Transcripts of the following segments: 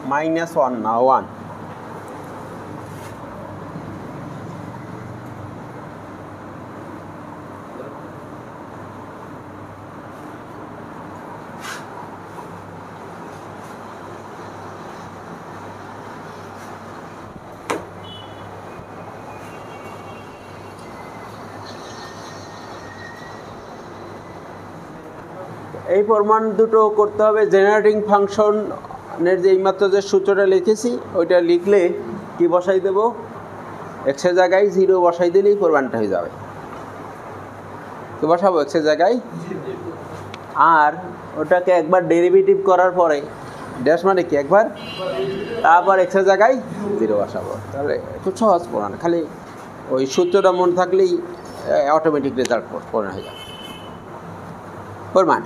-1 না 1। এই প্রমাণ দুটো করতে হবে। জেনারেটিং ফাংশনের যে এইমাত্র যে সূত্রটা লিখেছি ওইটা লিখলে কি বসাই দেব, এক্সের জায়গায় 0 বসাই দিলেই প্রমাণটা হয়ে যাবে। তো বসাবো এক্সের জায়গায়, আর ওটাকে একবার ডেরিভেটিভ করার পরে ড্যাশ মানে কি একবার, তারপর এক্সের জায়গায় 0 বসাবো। তাহলে খুব সহজ প্রমাণ, খালি ওই সূত্রটা মনে থাকলেই অটোমেটিক রেজাল্ট প্রমাণ হয়ে যাবে। প্রমাণ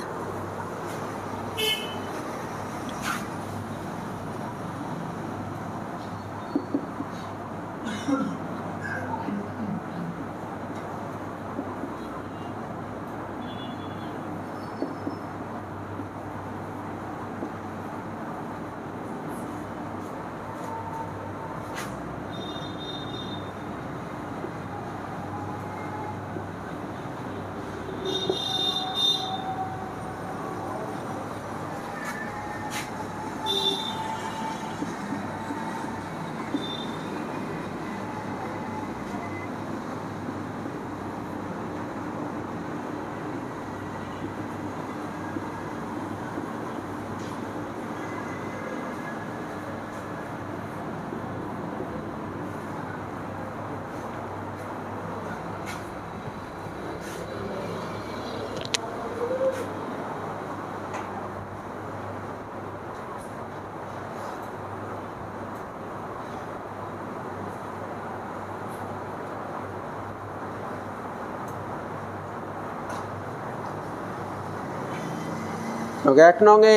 ওকে, 1 নংয়ে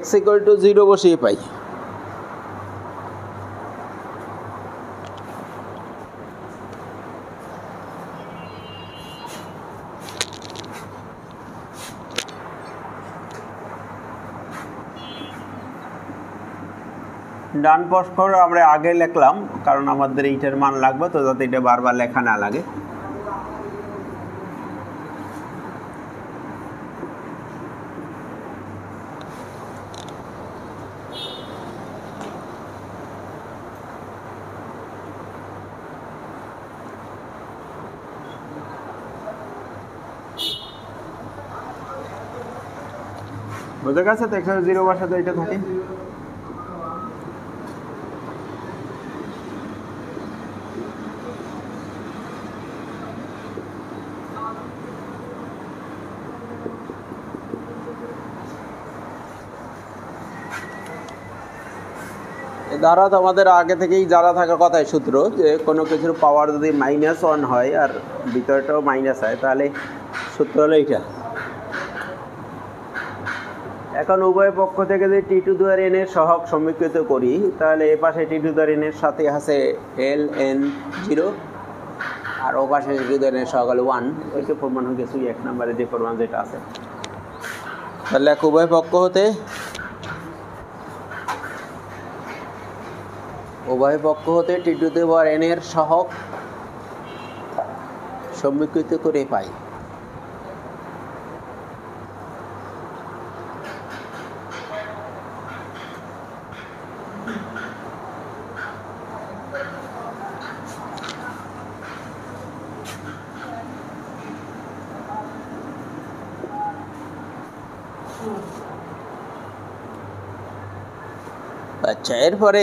x = 0 বসিয়ে পাই। ডান পক্ষ আমরা আগে লিখলাম কারণ আমাদের এইটার মান লাগবে, তো যাতে এটা বারবার লেখা না লাগে। বোঝা গেছে তো, এখানে 0 বসাতে এটা থাকে। দ্বারা তো আমাদের আগে থেকেই জানা থাকার কথাই সূত্র, যে কোনো কিছুর পাওয়ার যদি -1 হয় আর ভিতরটাও মাইনাস হয় তাহলে সূত্র হলো এইটা। এখন উভয় পক্ষ থেকে যদি t⁴n এর সহগ সমীকৃত করি তাহলে এ পাশে t⁴n এর সাথে আছে ln0 আর ও পাশে t⁴n এর সহগ হলো 1। ওইটা প্রমাণ হয়ে গেছে 1 নম্বরে যে প্রমাণ যেটা আছে। তাহলে উভয় পক্ষ হতে t⁴n এর সহগ সমীকৃত করে পাই। আচ্ছা, এরপরে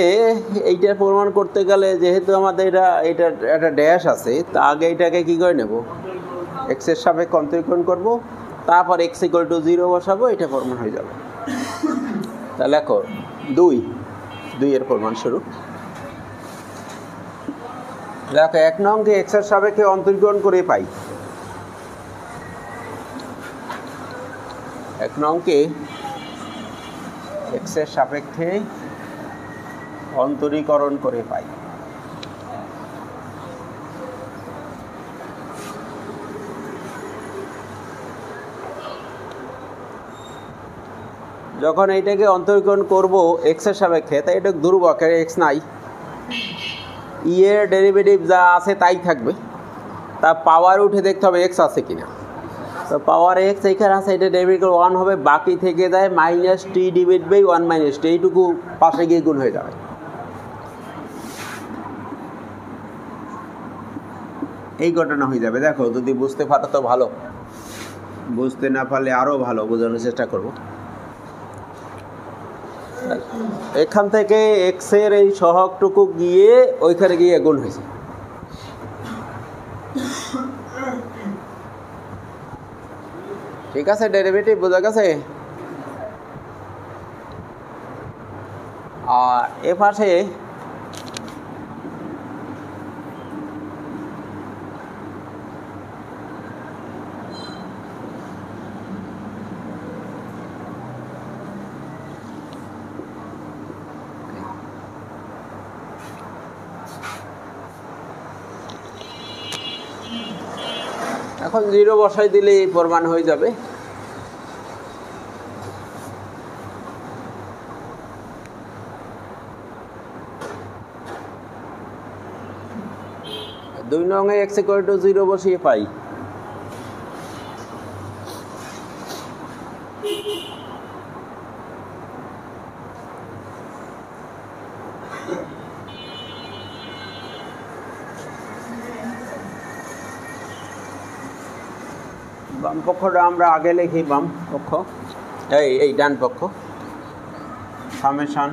এইটা প্রমাণ করতে গেলে যেহেতু আমাদের এটা একটা ড্যাশ আছে, তা আগে এটাকে কি করে নেব, এক্সের সাপেক্ষে অন্তরীকরণ করব, তারপর x = 0 বসাবো, এটা প্রমাণ হয়ে যাবে। তাহলে লেখো 2 এর প্রমাণ শুরু। দেখো 1 নংকে x এর সাপেক্ষে অন্তরীকরণ করে পাই। 1 নংকে x এর সাপেক্ষে অন্তরীকরণ করে পাই। যখন এইটাকে অন্তরীকরণ করব x এর সাপেক্ষে, তাই এটা ধ্রুবক, x নাই, ই এর ডেরিভেটিভ যা আছে তাই থাকবে, তা পাওয়ার উঠে দেখতে হবে x আছে কিনা। তো পাওয়ার x এইখানে আছে, এটা ডেরিভেটিভ 1 হবে, বাকি থেকে যায় -t/1 - t, এইটুকু পাশে গিয়ে গুণ হয়ে যাবে। এই ঘটনা হয়ে যাবে। দেখো যদি বুঝতে পারো তো ভালো, বুঝতে না পারলে আরও ভালো বোঝানোর চেষ্টা করব। এখান থেকে x এর এই সহগটুকু গিয়ে ওইখানে গিয়ে গুণ হয়েছে। ঠিক আছে, ডেরিভেটিভ বোঝা গেছে। আর এ পাশে এখন 0 বসাই দিলেই প্রমাণ হয়ে যাবে। দুই নংয়ে x = 0 বসিয়ে পাই। বাম পক্ষটা আমরা আগে লিখি, বাম পক্ষ এই ডান পক্ষ, সামেশন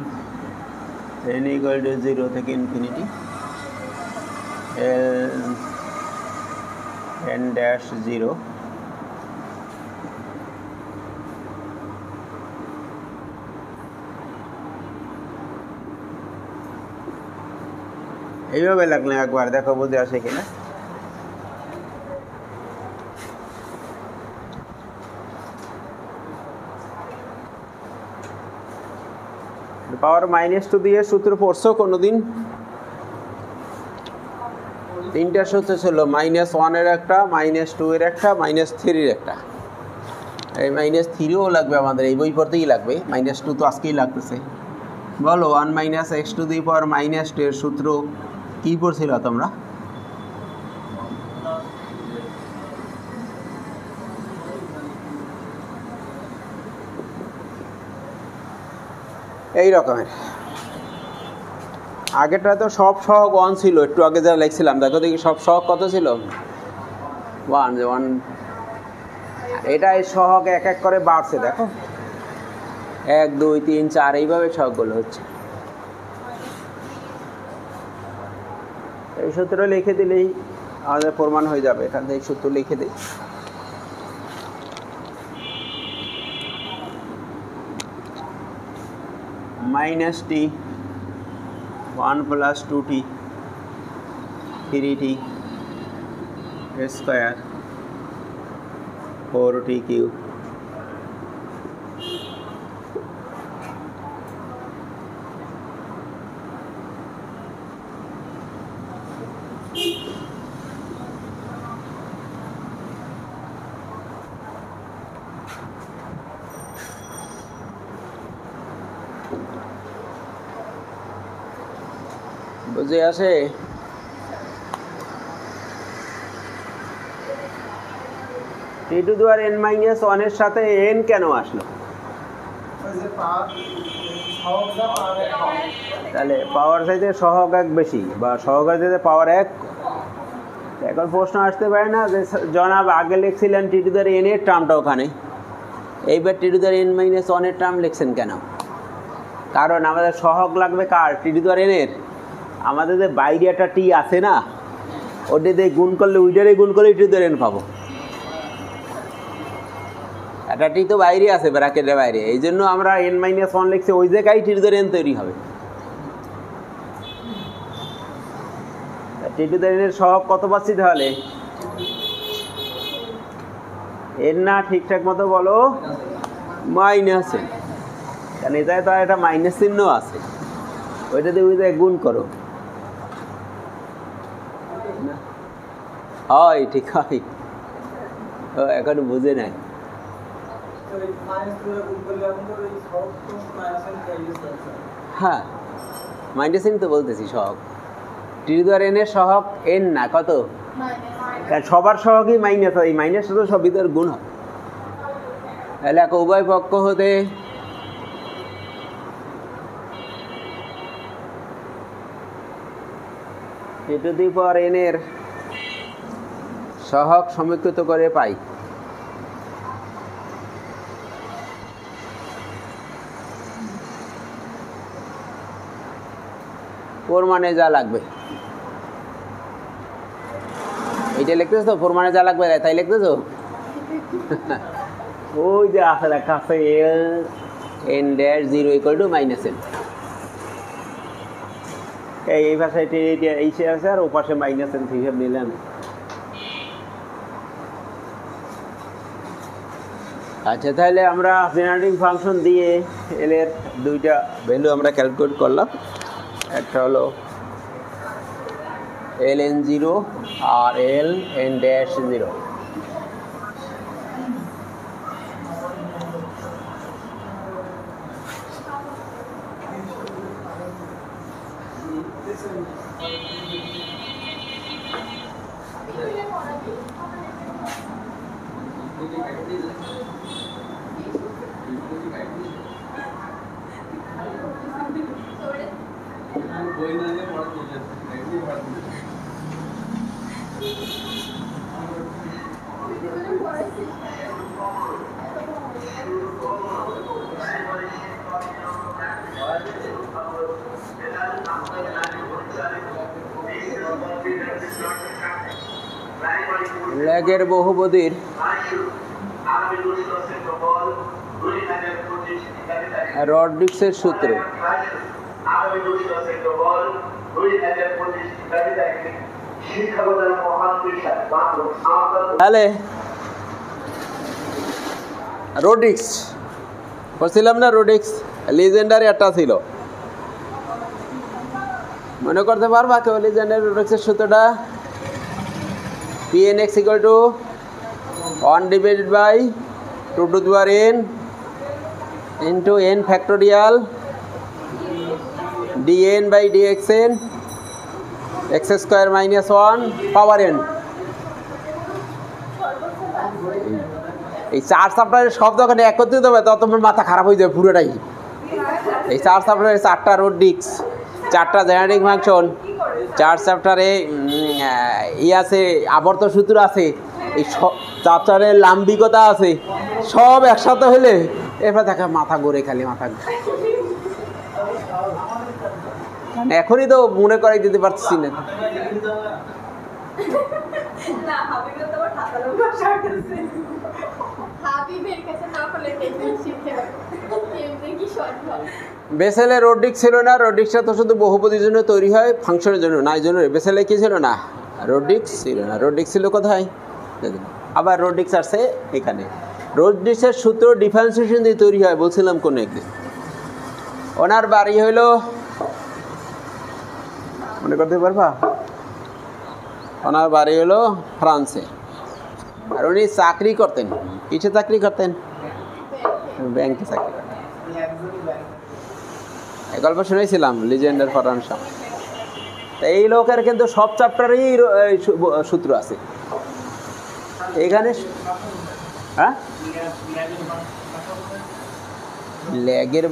n = 0 থেকে ইনফিনিটি n-0 এইভাবে লাগলে একবার দেখো বুঝে আসে কিনা। পাওয়ার -2 দিয়ে সূত্র পড়ছো কোনোদিন? তিনটা সূত্র ছিল, -1 এর একটা, -2 এর একটা, -3 এর একটা। এই -3ও লাগবে আমাদের, এই বই পড়তেই লাগবে। -2 তো আজকেই লাগতেছে। বলো 1 - x⁻² এর সূত্র কি পড়ছিল তোমরা? এই রকমের। আগেটা তো সব সহগ 1 ছিল, একটু আগে যা লিখছিলাম দেখো দেখি সব সহগ কত ছিল, 1। এটা এই সহগ এক এক করে বাড়ছে, দেখো 1 2 3 4 এইভাবে সহগগুলো হচ্ছে। এই সূত্র লিখে দিলেই আমাদের প্রমাণ হয়ে যাবে। এখান থেকে সূত্র লিখে দিই, -t 1 + 2t 3t² 4t³ বুঝে আসে। t⁻n-1 এর সাথে n কেন আসলো? তাহলে পাওয়ার চাইতে সহগ 1 বেশি, বা সহগের চাইতে পাওয়ার 1। এখন প্রশ্ন আসতে পারে না যে জনাব আগে লিখছিলেন t⁻n এর টার্মটা ওখানে, এইবার T to the power n minus 1 এর টার্ম লিখছেন কেন? কারণ আমাদের সহগ লাগবে কার? টি টু দি পাওয়ার n এর। আমাদের যে বাইরে একটা টি আছে না, ওটা দিয়ে গুণ করলে উইটারে গুণ করলে টি টু দি পাওয়ার n পাবো। একটা টি তো বাইরে আছে, ব্র্যাকেটের বাইরে, এই জন্য আমরা n মাইনাস 1 লিখছি, ওই জায়গায় টি টু দি পাওয়ার n তৈরি হবে। টি টু দি পাওয়ার n এর সহগ কত পাচ্ছি তাহলে? n না, ঠিকঠাক মতো বলো, মাইনাস n। কারণ এটায় তো একটা মাইনাস চিহ্ন আছে, ওইটা দিয়ে ওই জায়গায় গুণ করো। হয়, ঠিক হয়, এখন বুঝে নাই। হ্যাঁ, মাইনাস n তো বলতেছি সহগ। টি টু দি পাওয়ার n এর সহগ n না, কত? কারণ সবার সহগই মাইনাস, এই মাইনাসটা তো সব ভিতরে গুণ হয়। তাহলে উভয় পক্ষ হতে টি টু দি পাওয়ার n এর সহগ সমীকৃত করে পাই ওর মানে যা লাগবে। এইটা লিখতেছ তো, ওর মানে যা লাগবে তাই লিখতেছ। ওই যে আছে লেখা আছে l n dash 0 equal to minus n। এই ভাষায় এই সে আছে, আর ও পাশে মাইনাস n হিসাব নিলাম। আচ্ছা, তাহলে আমরা জেনারেটিং ফাংশন দিয়ে এল এর দুইটা ভ্যালু আমরা ক্যালকুলেট করলাম। একটা হলো ln0 আর ln ড্যাশ 0। ল্যাগের বহুপদীর রড্রিক্সের সূত্র। তাহলে রোডিক্স বলছিলাম না, রোডিক্স লিজেন্ডারি একটা ছিল, মনে করতে পারবা কেউ? লিজেন্ডারি রোডিক্সের সূত্রটা pnx equal to 1 divided by 2 to the power n into n factorial dn by dxn x square minus 1 power n। এই চার চ্যাপ্টারের সব যখন একত্রিত হবে তখন তোমার মাথা খারাপ হয়ে যাবে পুরোটাই। এই চার চ্যাপ্টারে 4টা রোডিক্স, 4টা জেনারেটিং ফাংশন, 4 চ্যাপ্টারে আছে আবর্ত সূত্র আছে, এই সব চ্যাপ্টারের লাম্বিকতা আছে, সব একসাথে হলে এবার দেখা মাথা ঘুরে, খালি মাথা ঘুরে। এখনই তো মনে করাই দিতে পারছি না। বেসেলে রোডিক্স ছিল না, রোডিক্সটা তো শুধু বহুপদীর জন্য তৈরি হয়, ফাংশনের জন্য না। এই জন্য বেসেলে কি ছিল না? রোডিক্স ছিল না। রোডিক্স ছিল কোথায়? আবার রোডিক্স আছে এখানে। রোডিক্সের সূত্র ডিফারেন্সিয়েশন দিয়ে তৈরি হয়, বলছিলাম কোন একদিন। ওনার বাড়ি হইল, মনে করতে পারবা? ওনার বাড়ি হলো ফ্রান্সে, আর উনি চাকরি করতেন। কিসে চাকরি করতেন? ব্যাংকে চাকরি করতেন। এই গল্প শুনেছিলাম লিজেন্ডার ফরান সাম। এই লোকের কিন্তু সব চ্যাপ্টারেই সূত্র আছে এখানে। হ্যাঁ, ল্যাগের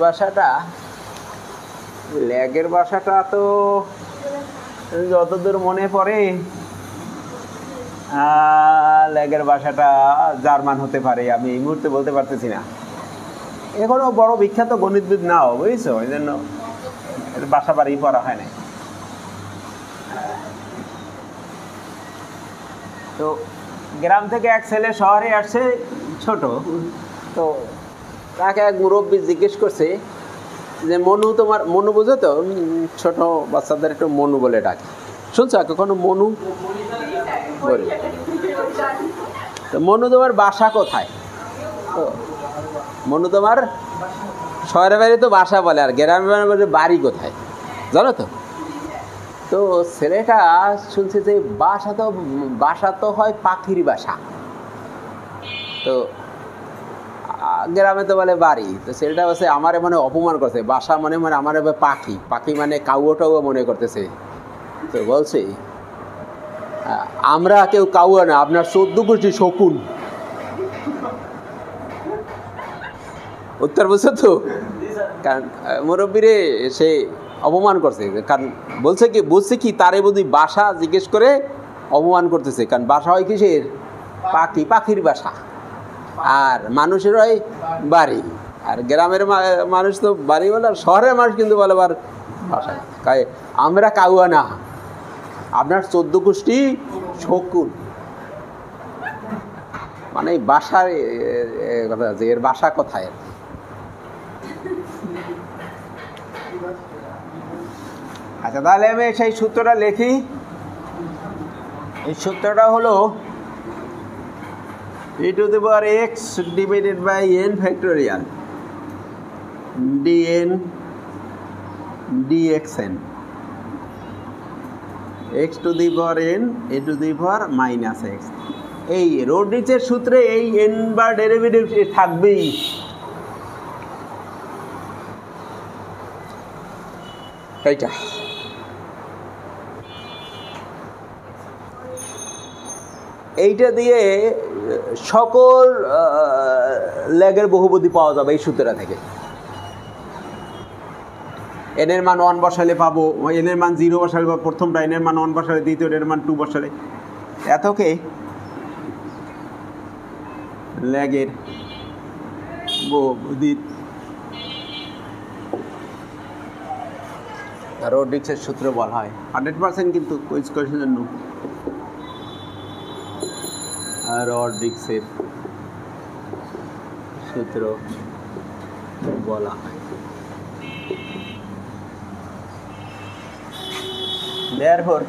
ভাষাটা তো যতদূর মনে পড়ে লেগের বাসাটা জার্মান হতে পারে, আমি এই মুহূর্তে বলতে পারতেছি না। এখনো বড় বিখ্যাত গণিতবিদ নাও, বুঝছো, এই জন্য বাসা বাড়ি পড়া হয় নাই। তো গ্রাম থেকে এক ছেলে শহরে আসছে, ছোট। তো তাকে এক মুরব্বী জিজ্ঞেস করছে যে মনু, তোমার মনু বুঝো তো, ছোট বাচ্চাদের একটু মনু বলে ডাকে, শুনছো কখনো মনু বলে? তো মনু তোমার বাসা কোথায়? তো মনু তোমার শহরে বাইরে তো বাসা বলে, আর গ্রামে বলে বাড়ি কোথায়, জানো তো? তো ছেলেটা শুনছে যে বাসা তো হয় পাখির বাসা, তো গ্রামে তো বলে বাড়ি। তো ছেলেটা বলছে আমার মানে অপমান করছে, বাসা মানে আমার পাখি, পাখি মানে কাউটাও মনে করতেছে। তো বলছে আমরা কেউ কাউয়া না, আপনার 14 গোষ্ঠী শকুন। উত্তর বুঝছো তো? কারণ মুরব্বীরে সে অপমান করছে, কারণ বলছে কি তারে বুঝি বাসা জিজ্ঞেস করে অপমান করতেছে। কারণ বাসা হয় কিসের? পাখি, পাখির বাসা। আর মানুষের হয় বাড়ি, আর গ্রামের মানুষ তো বাড়ি বলে, আর শহরের মানুষ কিন্তু বলে বার বাসা। আমরা কাউয়া না, আপনার 14 গোষ্ঠী শকুন। মানে বাসার কথা আছে, এর বাসা কোথায়? আচ্ছা, তাহলে আমি সেই সূত্রটা লিখি। এই সূত্রটা হলো e to the power x divided by n factorial dn dxn x to the power n a to the power minus x। এই রোডরিচের সূত্রে এই n বার ডেরিভেটিভ থাকবেই। এইটা এইটা দিয়ে সকল লেগের বহুপদী পাওয়া যাবে এই সূত্রটা থেকে। এন এর মান 1 বসালে পাবো, এন এর মান 0 বসালে পাবো প্রথমটা, এন এর মান 1 বসালে দ্বিতীয়, এর মান 2 বসালে। এতকে লেগের বহুপদীর রোডরিচের সূত্র বলা হয়। 100% কিন্তু কুইজ কোয়েশ্চেনের জন্য রোডরিচের সূত্র বলা হয়। Therefore,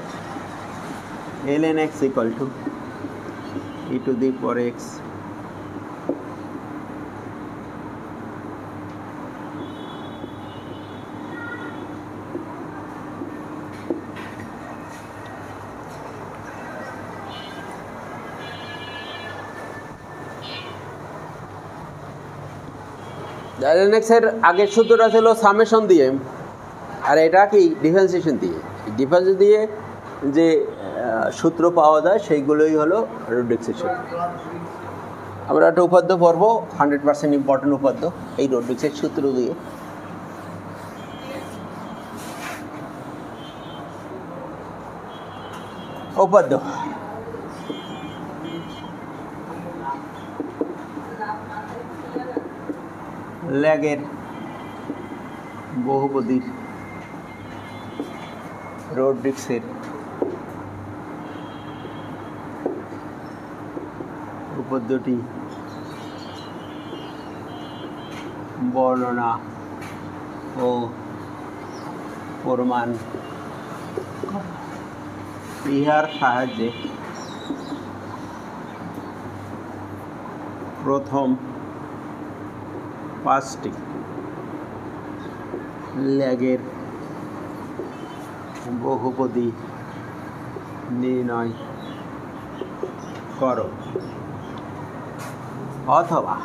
ln x equal to e to the power x ln x এর আগের সূত্রটা ছিল সামেশন দিয়ে, আর এটা কি ডিফারেন্সিয়েশন দিয়ে। ডিফারেন্স দিয়ে যে সূত্র পাওয়া যায় সেইগুলোই হলো রোডরিচের সূত্র। আমরা একটা উপাদ্য পড়ব, 100% ইম্পর্টেন্ট উপাদ্য এই রোডরিচের সূত্র দিয়ে। উপাদ্য লেগের বহুপদীর রোডরিচের উপপাদ্যটি বর্ণনা ও প্রমাণ ইহার সাহায্যে প্রথম 5টি লেগের বহুপদী নির্ণয় করো, অথবা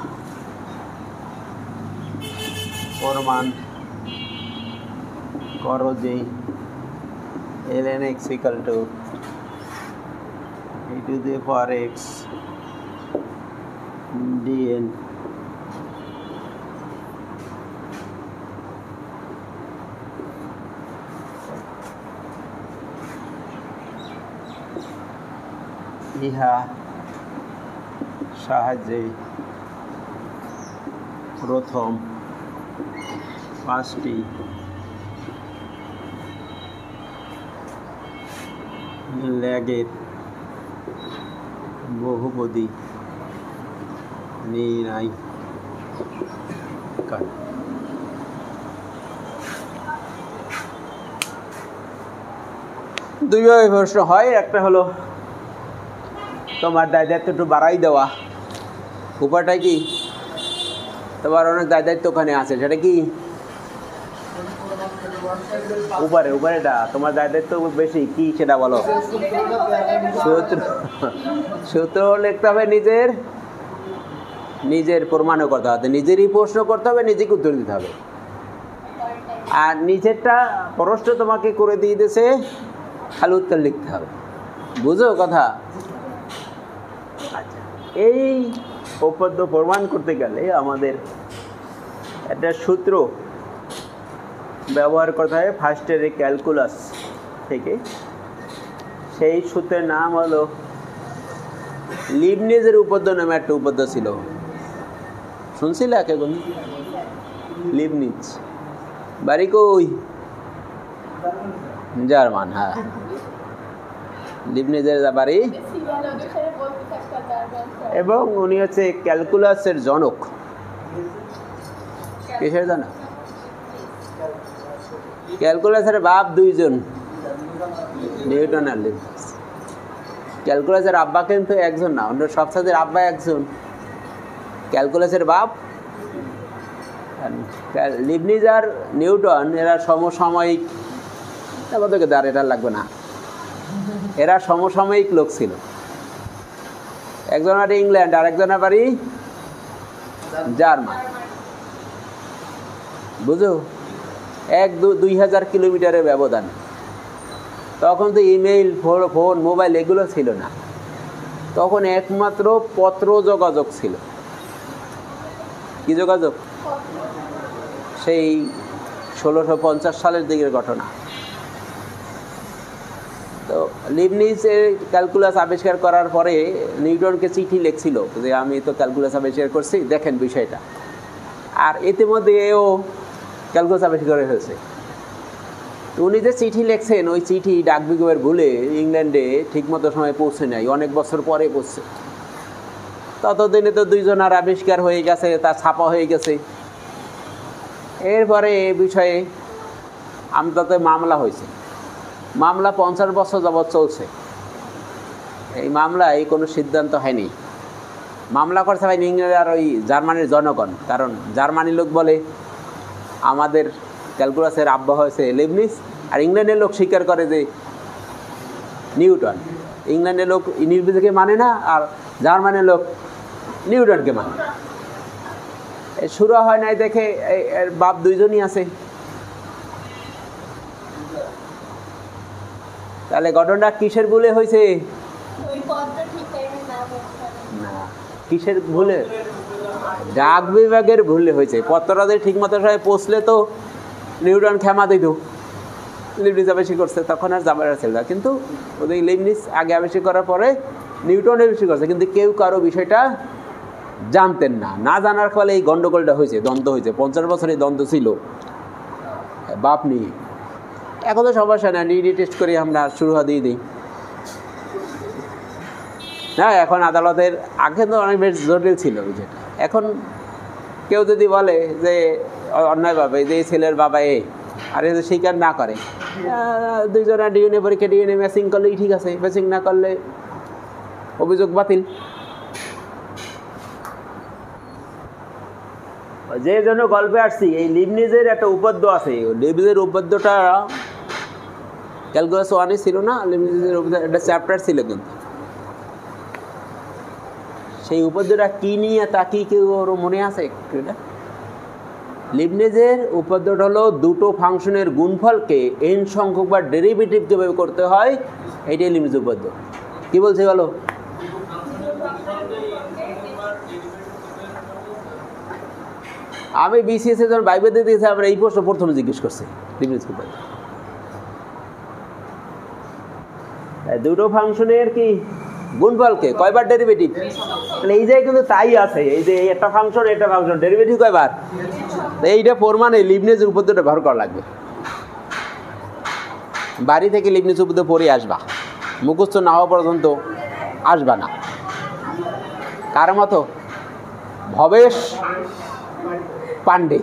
প্রমাণ করো যে ln x equal to e to the power x dn ইহা সাহায্যে প্রথম 5টি লেগের বহুপদী নির্ণয় কর। দুইভাবে প্রশ্ন হয়, একটা হলো তোমার দায় দায়িত্ব একটু বাড়াই দেওয়া, উপায়টা কি? তোমার অনেক দায় দায়িত্ব ওখানে আছে, সেটা কি? উপরেটা তোমার দায় দায়িত্ব বেশি, কি সেটা বলো? সূত্র লিখতে হবে, নিজের প্রমাণও করতে হবে, নিজেরই প্রশ্ন করতে হবে, নিজেকে উত্তর দিতে হবে। আর নিজেরটা প্রশ্ন তোমাকে করে দিয়ে দিয়েছে, খালি উত্তর লিখতে হবে। বুঝো কথা? আচ্ছা, এই উপপাদ্য প্রমাণ করতে গেলে আমাদের একটা সূত্র ব্যবহার করতে হয় ফার্স্ট ইয়ারে ক্যালকুলাস থেকে। সেই সূত্রের নাম হলো লিবনিজের উপপাদ্য নামে একটা উপপাদ্য ছিল, শুনছিলে একে কোন? লিবনিজ বাড়ি কই? জার্মান। হ্যাঁ, লিবনিজের বাড়ি, এবং উনি হচ্ছে ক্যালকুলাসের জনক। কিসের জানা? ক্যালকুলাসের বাপ দুইজন, নিউটন আর লিবনিজ। ক্যালকুলাসের আব্বা কিন্তু একজন না, অন্য সব সাথের আব্বা একজন, ক্যালকুলাসের বাপ। লিবনিজ আর নিউটন এরা সমসাময়িক, আমাদেরকে দাঁড় এটা লাগবে না, এরা সমসাময়িক লোক ছিল। একজনের ইংল্যান্ড আর একজনের বাড়ি জার্মান। বুঝো, 1-2000 কিলোমিটারের ব্যবধান। তখন তো ইমেইল, ফোন, মোবাইল এগুলো ছিল না, তখন একমাত্র পত্র যোগাযোগ ছিল। কি যোগাযোগ? সেই 1650 সালের দিকের ঘটনা। তো লিবনিজ ক্যালকুলাস আবিষ্কার করার পরে নিউটনকে চিঠি লিখছিল যে আমি তো ক্যালকুলাস আবিষ্কার করছি, দেখেন বিষয়টা। আর ইতিমধ্যে এও ক্যালকুলাস আবিষ্কার হয়েছে। তো উনি যে চিঠি লিখছেন, ওই চিঠি ডাকবিভাগের ভুলে ইংল্যান্ডে ঠিকমতো সময় পৌঁছে নাই, অনেক বছর পরে পৌঁছছে। ততদিনে তো দুইজনের আবিষ্কার হয়ে গেছে, তার ছাপা হয়ে গেছে। এরপরে এ বিষয়ে আমদাতে মামলা হয়েছে, মামলা 50 বছর যাবৎ চলছে। এই মামলায় কোনো সিদ্ধান্ত হয়নি। মামলা করতে হয় ইংল্যান্ড আর ওই জার্মানির জনগণ, কারণ জার্মানি লোক বলে আমাদের ক্যালকুলাসের আব্বা হয়েছে লিবনিজ, আর ইংল্যান্ডের লোক স্বীকার করে যে নিউটন। ইংল্যান্ডের লোক লিবনিজকে মানে না, আর জার্মানির লোক নিউটনকে মানে। শুরু হয় নাই দেখে এর বাপ দুইজনই আছে। তাহলে ঘটনাটা কিসের ভুলে হয়েছে? না, কিসের ভুলে? ডাক বিভাগের ভুলে হয়েছে। পত্রটা ঠিক মতো সময় পৌঁছলে তো নিউটন ক্ষমা দিত, লিবনিজ আবিষ্কার করছে, তখন আর যাবার ছিল না। কিন্তু ওদের লিবনিজ আগে আবিষ্কার করার পরে নিউটন আবিষ্কার করছে, কিন্তু কেউ কারো বিষয়টা জানতেন না। না জানার ফলে এই গন্ডগোলটা হয়েছে, দ্বন্দ্ব হয়েছে। 50 বছরের দ্বন্দ্ব ছিল বাপ নিয়ে। এখন তো সমস্যা না, ডিএনএ টেস্ট করে আমরা শুরু দিয়ে দিই। হ্যাঁ, এখন আদালতের, আগে তো অনেক বেশ জটিল ছিল বিষয়টা। এখন কেউ যদি বলে যে অন্যায়ভাবে যে ছেলের বাবা এ, আর যদি স্বীকার না করে, দুইজনের ডিএনএ পরীক্ষা, ডিএনএ ম্যাচিং করলেই ঠিক আছে, ম্যাচিং না করলে অভিযোগ বাতিল। যে জন্য গল্পে আসছি, এই লিবনিজের একটা উপপাদ্য আছে। লিবনিজের উপপাদ্যটা ক্যালকুলাস 1-এ ছিল না, লিবনিজের একটা চ্যাপ্টার ছিল, কিন্তু সেই উপপাদ্যটা কি নিয়ে তা কি কেউ ওর মনে আছে? লিবনিজের উপপাদ্যটা হলো দুটো ফাংশনের গুণফলকে n সংখ্যক বা ডেরিভেটিভ কিভাবে করতে হয়, এইটাই লিবনিজের উপপাদ্য। কি বলছে বলো? আমি বিসিএস এ যখন বাইবে দিয়ে দিয়েছি, আমরা এই প্রশ্ন প্রথমে জিজ্ঞেস করছি লিবনিজ উপপাদ্য। দুটো ফাংশনের কি গুণফলকে কয়বার ডেরিভেটিভ, তাহলে এই যে কিন্তু তাই আছে, এই যে একটা ফাংশন ডেরিভেটিভ কয়বার, এইটা প্রমাণে লিবনিজের উপপাদ্যটা ব্যবহার করা লাগবে। বাড়ি থেকে লিবনিজ উপপাদ্য পড়ে আসবা, মুখস্থ না হওয়া পর্যন্ত আসবা না। কার মতো? ভবেশ পান্ডে।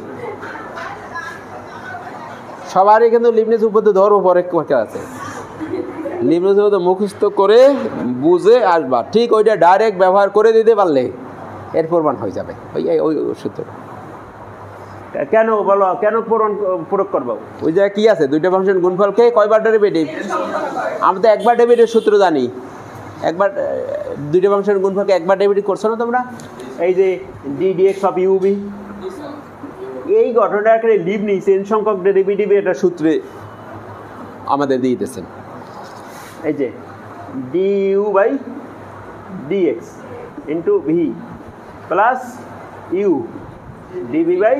সবারই কিন্তু লিবনিজ উপপাদ্য ধরো পরে আছে, লিবনিজ উপপাদ্য মুখস্থ করে বুঝে আসবা, ঠিক ওইটা ডাইরেক্ট ব্যবহার করে দিতে পারলে এর প্রমাণ হয়ে যাবে। ওই সূত্রটা কেন বলো, কেন প্রয়োগ করবো? ওই জায়গায় কি আছে? দুইটা ফাংশন গুণফলকে কয়বার ডেরিভেটিভ? আমরা তো একবার ডেরিভেটিভ সূত্র জানি, একবার দুইটা ফাংশন গুণফলকে একবার ডেরিভেটিভ করছো না তোমরা? এই যে dx অফ uv, এই ঘটনাটাকে লিবনিজ n সংখ্যক ডেরিভেটিভে এটা সূত্রে আমাদের দিয়ে দিতেছেন। এই যে du by dx into v plus u dv by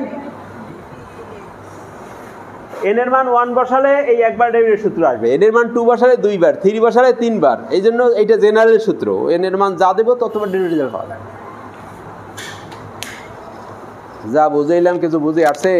n এর মান 1 বসালে এই একবার ডেরিভেটিভ সূত্র আসবে, n এর মান 2 বসালে 2 বার, 3 বসালে 3 বার। এই জন্য এইটা জেনারেল সূত্র, n এর মান যা দেব ততবার ডেরিভেটিভ পাওয়া যায়। যা বুঝাইলাম কিছু বুঝে আসছে?